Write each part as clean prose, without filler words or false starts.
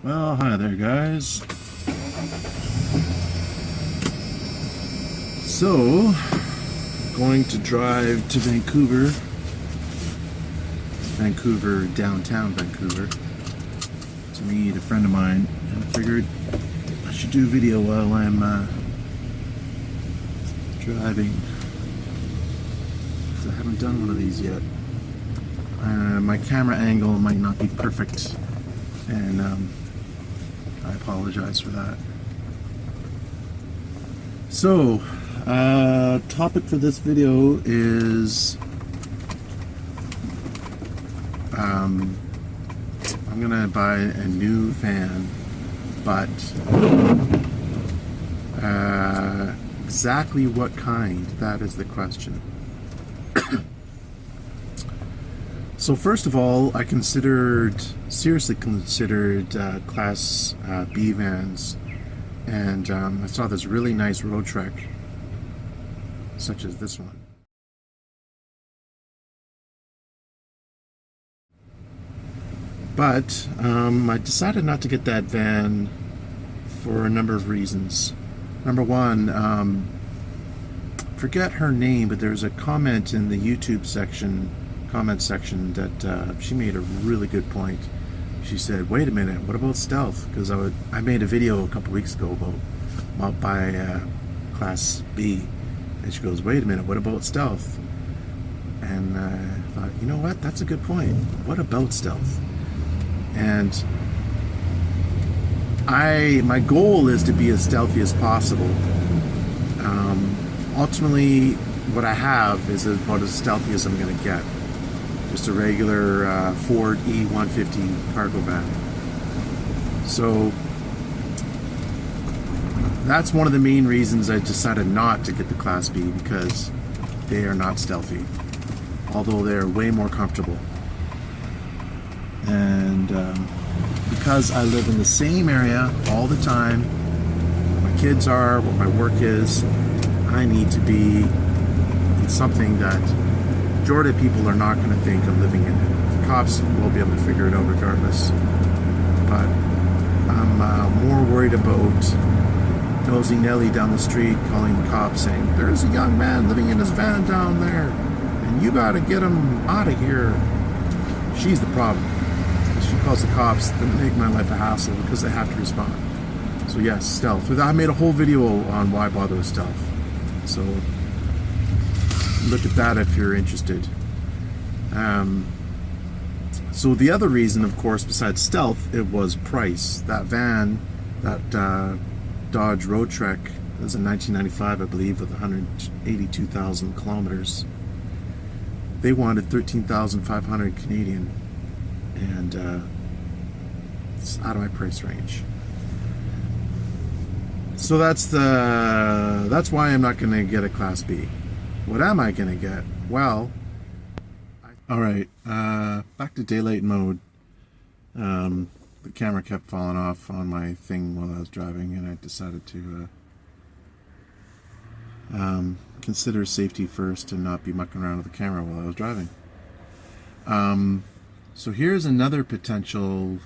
Well, hi there, guys. So, going to drive to Vancouver, downtown Vancouver, to meet a friend of mine, and I figured I should do a video while I'm driving. I haven't done one of these yet. My camera angle might not be perfect, and I apologize for that. So, topic for this video is I'm gonna buy a new van, but exactly what kind, that is the question. So first of all, I seriously considered Class B vans, and I saw this really nice road trek, such as this one. But I decided not to get that van for a number of reasons. Number one, forget her name, but there's a comment in the YouTube comment section that she made a really good point. She said, "Wait a minute, what about stealth?" Because I made a video a couple weeks ago about by Class B, and she goes, "Wait a minute, what about stealth?" And I thought, you know what? That's a good point. What about stealth? And my goal is to be as stealthy as possible. Ultimately, what I have is about as stealthy as I'm going to get. Just a regular Ford E150 cargo van. So that's one of the main reasons I decided not to get the Class B, because they are not stealthy, although they're way more comfortable. And because I live in the same area all the time, where my kids are, where my work is, I need to be in something that majority of people are not going to think I'm living in it. The cops will be able to figure it out regardless. But I'm more worried about Nosy Nelly down the street calling the cops saying, "There's a young man living in his van down there, and you got to get him out of here." She's the problem. She calls the cops, that make my life a hassle because they have to respond. So yes, stealth. I made a whole video on why bother with stealth. So look at that if you're interested. So the other reason, of course, besides stealth, it was price. That van, that Dodge Road Trek, was in 1995, I believe, with 182,000 kilometers. They wanted 13,500 Canadian, and it's out of my price range. So that's why I'm not going to get a Class B. What am I going to get? Well, alright, back to daylight mode. The camera kept falling off on my thing while I was driving, and I decided to consider safety first and not be mucking around with the camera while I was driving. So here's another potential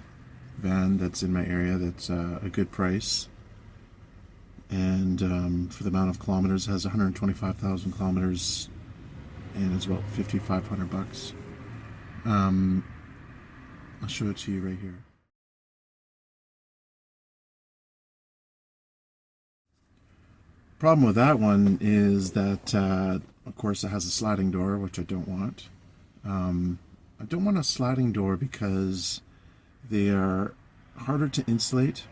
van that's in my area that's a good price. And for the amount of kilometers, it has 125,000 kilometers, and it's about $5,500. I'll show it to you right here. Problem with that one is that, of course, it has a sliding door, which I don't want. I don't want a sliding door because they are harder to insulate.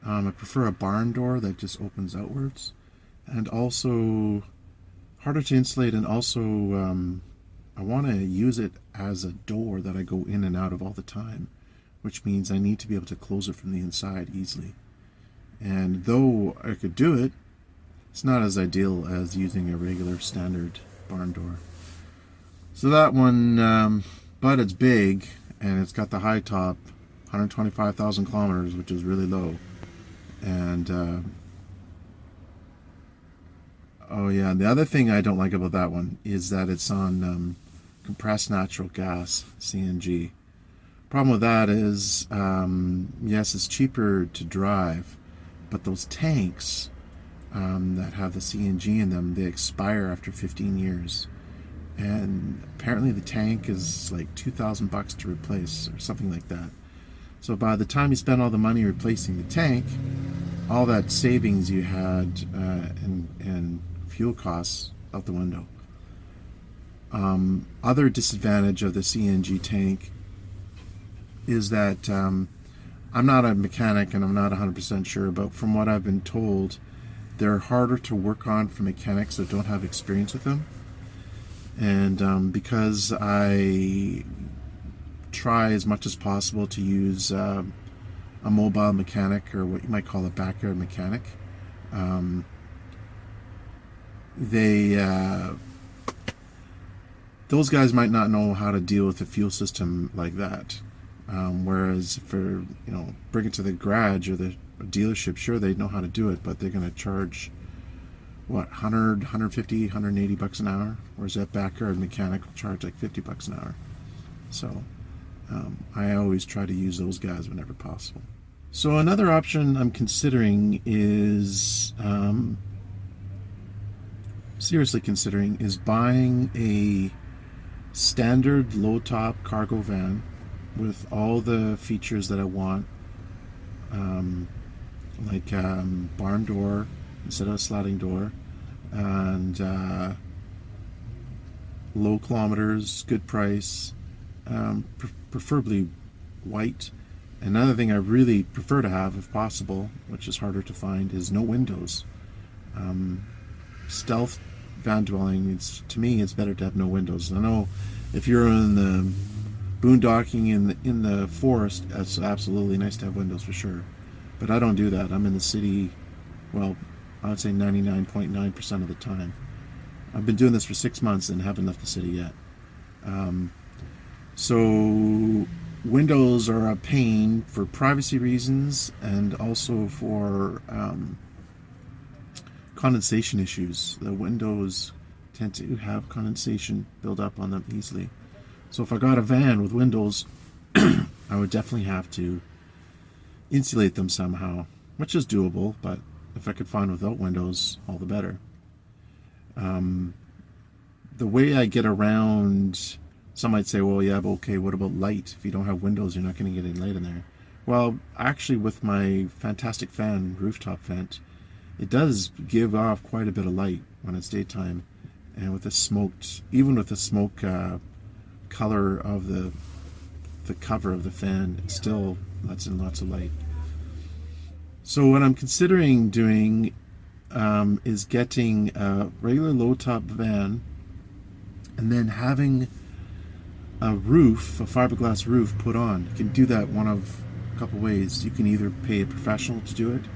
I prefer a barn door that just opens outwards, and also harder to insulate, and also I want to use it as a door that I go in and out of all the time, which means I need to be able to close it from the inside easily. And though I could do it, it's not as ideal as using a regular standard barn door. So that one, but it's big, and it's got the high top, 125,000 kilometers, which is really low. And oh yeah, the other thing I don't like about that one is that it's on compressed natural gas, CNG, Problem with that is, yes, it's cheaper to drive, but those tanks that have the CNG in them, they expire after 15 years. And apparently the tank is like $2,000 to replace or something like that. So by the time you spend all the money replacing the tank, all that savings you had in fuel costs out the window. Other disadvantage of the CNG tank is that I'm not a mechanic and I'm not 100% sure, but from what I've been told, they're harder to work on for mechanics that don't have experience with them. And because I try as much as possible to use a mobile mechanic, or what you might call a backyard mechanic, those guys might not know how to deal with a fuel system like that. Whereas for, bring it to the garage or the dealership, sure, they know how to do it, but they're going to charge what, 100, 150, 180 bucks an hour, whereas that backyard mechanic will charge like 50 bucks an hour. So I always try to use those guys whenever possible. So another option I'm considering is, seriously considering, is buying a standard low-top cargo van with all the features that I want, like barn door instead of a sliding door, and low kilometers, good price, preferably white. Another thing I really prefer to have, if possible, which is harder to find, is no windows. Stealth van dwelling, to me, it's better to have no windows. I know if you're in the boondocking in the forest, it's absolutely nice to have windows for sure. But I don't do that. I'm in the city, well, I would say 99.9% of the time. I've been doing this for 6 months and haven't left the city yet. So windows are a pain for privacy reasons and also for condensation issues. The windows tend to have condensation build up on them easily. So if I got a van with windows, I would definitely have to insulate them somehow, which is doable, but if I could find without windows, all the better. The way I get around, some might say, well, yeah, but okay, what about light? If you don't have windows, you're not going to get any light in there. Well, actually, with my fantastic fan, rooftop vent, it does give off quite a bit of light when it's daytime, and with the smoked, even with the smoke color of the cover of the fan, it still lets in lots of light. So what I'm considering doing is getting a regular low top van and then having a roof, a fiberglass roof, put on. You can do that one of a couple ways. You can either pay a professional to do it,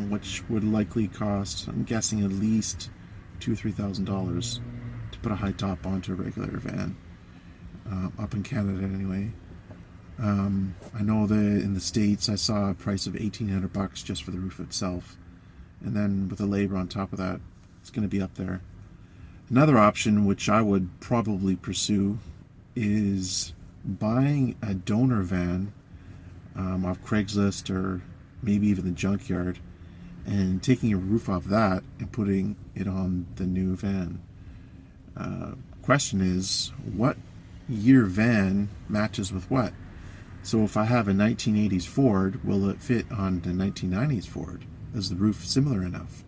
which would likely cost, I'm guessing, at least $2,000-3,000 to put a high top onto a regular van, up in Canada anyway. I know that in the States I saw a price of $1,800 just for the roof itself, and then with the labor on top of that, it's going to be up there. Another option, which I would probably pursue, is buying a donor van off Craigslist or maybe even the junkyard, and taking a roof off that and putting it on the new van. Question is, what year van matches with what? So if I have a 1980s Ford, will it fit on the 1990s Ford? Is the roof similar enough?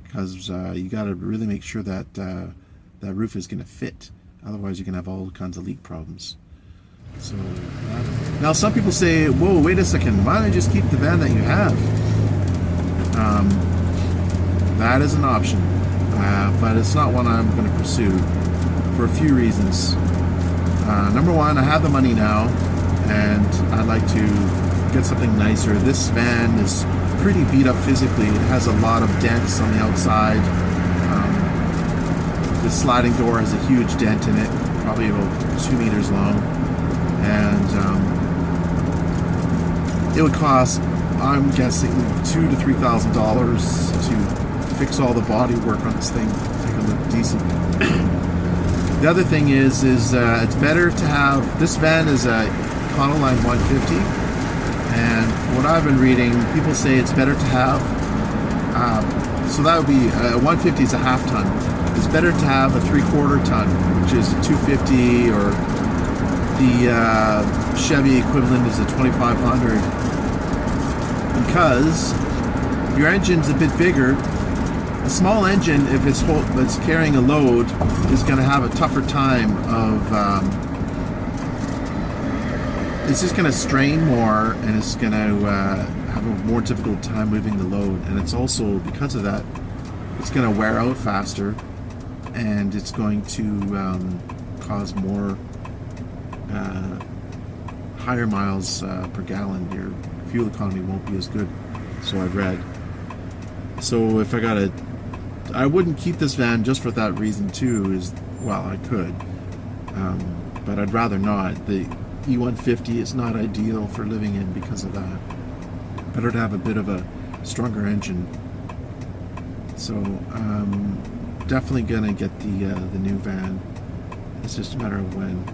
Because you got to really make sure that that roof is going to fit. Otherwise, you're going to have all kinds of leak problems. So now some people say, whoa, wait a second, why don't you just keep the van that you have? That is an option, but it's not one I'm going to pursue for a few reasons. Number one, I have the money now, and I'd like to get something nicer. This van is pretty beat up physically. It has a lot of dents on the outside. The sliding door has a huge dent in it, probably about 2 meters long, and it would cost, I'm guessing, $2,000 to $3,000 to fix all the body work on this thing, make it look decent. The other thing is it's better to have, this van is a Econoline 150, and what I've been reading, people say it's better to have, so that would be, 150 is a half ton. It's better to have a 3/4 ton, which is a 250, or the Chevy equivalent is a 2500, because your engine's a bit bigger. A small engine, if it's carrying a load, is going to have a tougher time of. It's just going to strain more, and it's going to have a more difficult time moving the load. And it's also, because of that, it's going to wear out faster, and it's going to cause more higher miles per gallon. Your fuel economy won't be as good, so I've read. So if I wouldn't keep this van just for that reason too. Well, I could, but I'd rather not. The E150 is not ideal for living in because of that. Better to have a bit of a stronger engine. So definitely gonna get the new van. It's just a matter of when.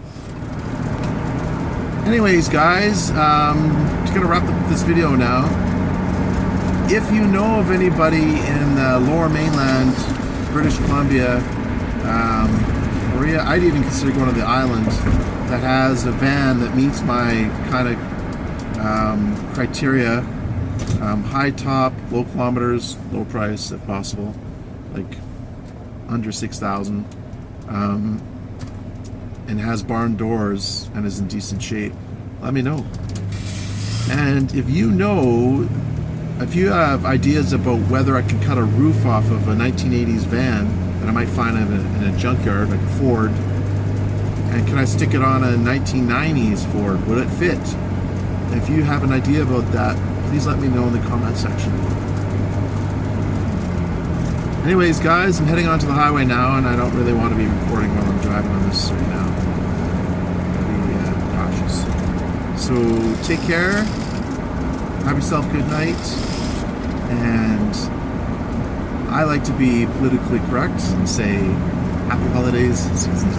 Anyways, guys, just gonna wrap up this video now. If you know of anybody in the Lower Mainland, British Columbia, or I'd even consider going to the islands, that has a van that meets my kind of criteria, high top, low kilometers, low price if possible, like under 6,000, and has barn doors and is in decent shape, let me know. And if you have ideas about whether I can cut a roof off of a 1980s van that I might find in a junkyard, like a Ford, and can I stick it on a 1990s Ford? Would it fit? If you have an idea about that, please let me know in the comment section. Anyways, guys, I'm heading onto the highway now, and I don't really want to be recording while I'm driving on this right now. Be cautious. So take care. Have yourself a good night. And I like to be politically correct and say happy holidays, season's